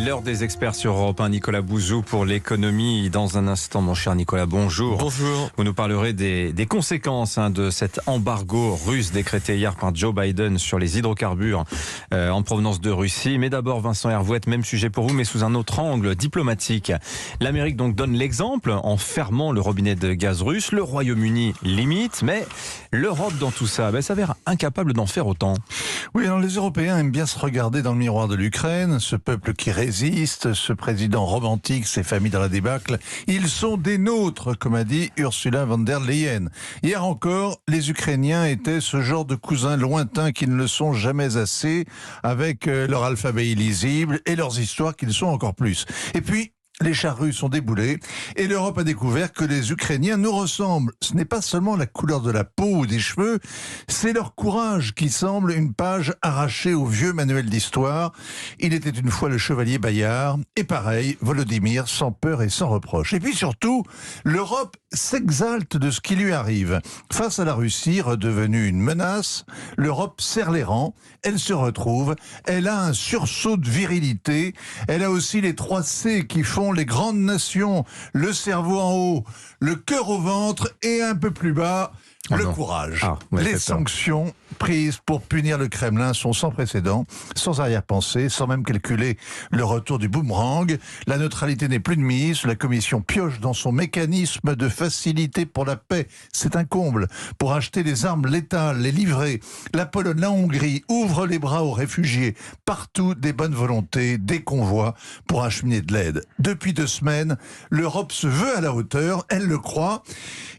L'heure des experts sur Europe 1, Nicolas Bouzou pour l'économie. Dans un instant, mon cher Nicolas, bonjour. Bonjour. Vous nous parlerez des conséquences de cet embargo russe décrété hier par Joe Biden sur les hydrocarbures en provenance de Russie. Mais d'abord, Vincent Hervouet, même sujet pour vous, mais sous un autre angle diplomatique. L'Amérique donc donne l'exemple en fermant le robinet de gaz russe. Le Royaume-Uni limite, mais l'Europe dans tout ça, s'avère incapable d'en faire autant. Oui, alors les Européens aiment bien se regarder dans le miroir de l'Ukraine, ce peuple qui résiste, ce président romantique, ses familles dans la débâcle. Ils sont des nôtres, comme a dit Ursula von der Leyen. Hier encore, les Ukrainiens étaient ce genre de cousins lointains qui ne le sont jamais assez, avec leur alphabet illisible et leurs histoires qui le sont encore plus. Et puis, les chars russes ont déboulé et l'Europe a découvert que les Ukrainiens nous ressemblent. Ce n'est pas seulement la couleur de la peau ou des cheveux, c'est leur courage qui semble une page arrachée au vieux manuel d'histoire. Il était une fois le chevalier Bayard et pareil, Volodymyr sans peur et sans reproche. Et puis surtout, l'Europe s'exalte de ce qui lui arrive. Face à la Russie, redevenue une menace, l'Europe serre les rangs, elle se retrouve, elle a un sursaut de virilité, elle a aussi les 3 C qui font les grandes nations, le cerveau en haut, le cœur au ventre et un peu plus bas, le courage. Les sanctions prises pour punir le Kremlin sont sans précédent, sans arrière-pensée, sans même calculer le retour du boomerang. La neutralité n'est plus de mise, la Commission pioche dans son mécanisme de facilité pour la paix. C'est un comble. Pour acheter des armes létales, les livrer. La Pologne, la Hongrie ouvrent les bras aux réfugiés. Partout des bonnes volontés, des convois pour acheminer de l'aide. Depuis 2 semaines, l'Europe se veut à la hauteur, elle le croit.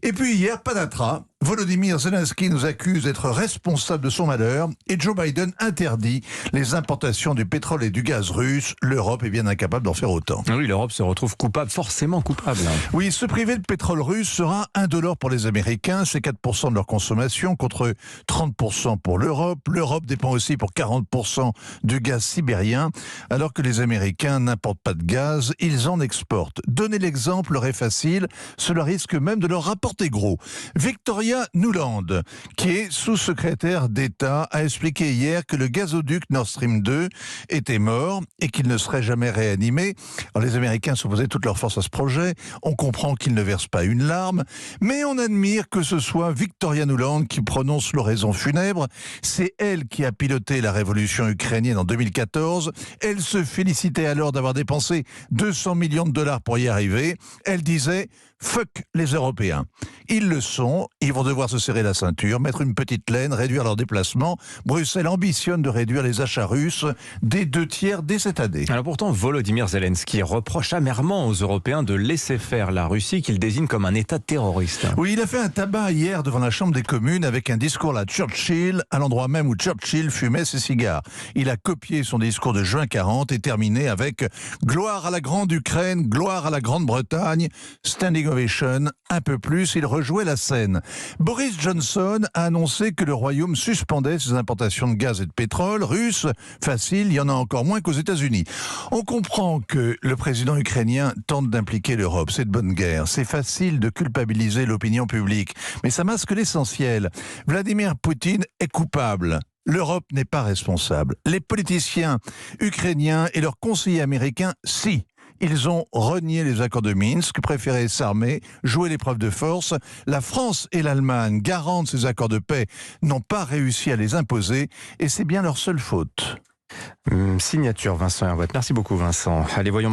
Et puis hier, patatras, Volodymyr Zelensky nous accuse d'être responsable de son malheur et Joe Biden interdit les importations du pétrole et du gaz russe. L'Europe est bien incapable d'en faire autant. Oui, l'Europe se retrouve coupable, forcément coupable. Oui, se priver de pétrole russe sera $1 pour les Américains, c'est 4% de leur consommation contre 30% pour l'Europe. L'Europe dépend aussi pour 40% du gaz sibérien, alors que les Américains n'importent pas de gaz, ils en exportent. Donner l'exemple leur est facile, cela risque même de leur rapporter gros. Victoria Nuland, qui est sous-secrétaire d'État, a expliqué hier que le gazoduc Nord Stream 2 était mort et qu'il ne serait jamais réanimé. Alors les Américains s'opposaient toute leur force à ce projet. On comprend qu'ils ne versent pas une larme, mais on admire que ce soit Victoria Nuland qui prononce l'oraison funèbre. C'est elle qui a piloté la révolution ukrainienne en 2014. Elle se félicitait alors d'avoir dépensé $200 millions pour y arriver. Elle disait « Fuck les Européens ». Ils le sont, ils vont devoir se serrer la ceinture, mettre une petite laine, réduire leurs déplacements. Bruxelles ambitionne de réduire les achats russes des 2/3 dès cette année. Alors pourtant, Volodymyr Zelensky reproche amèrement aux Européens de laisser faire la Russie qu'il désigne comme un État terroriste. Oui, il a fait un tabac hier devant la Chambre des communes avec un discours à Churchill, à l'endroit même où Churchill fumait ses cigares. Il a copié son discours de juin 40 et terminé avec « Gloire à la grande Ukraine, gloire à la Grande-Bretagne, standing ovation ». Un peu plus, il rejouait la scène. Boris Johnson a annoncé que le Royaume suspendait ses importations de gaz et de pétrole russe. Facile, il y en a encore moins qu'aux États-Unis. On comprend que le président ukrainien tente d'impliquer l'Europe. C'est de bonne guerre. C'est facile de culpabiliser l'opinion publique. Mais ça masque l'essentiel. Vladimir Poutine est coupable. L'Europe n'est pas responsable. Les politiciens ukrainiens et leurs conseillers américains, si. Ils ont renié les accords de Minsk, préféré s'armer, jouer l'épreuve de force. La France et l'Allemagne, garantes de ces accords de paix, n'ont pas réussi à les imposer et c'est bien leur seule faute. Signature Vincent Hervouet. Merci beaucoup Vincent. Allez, voyons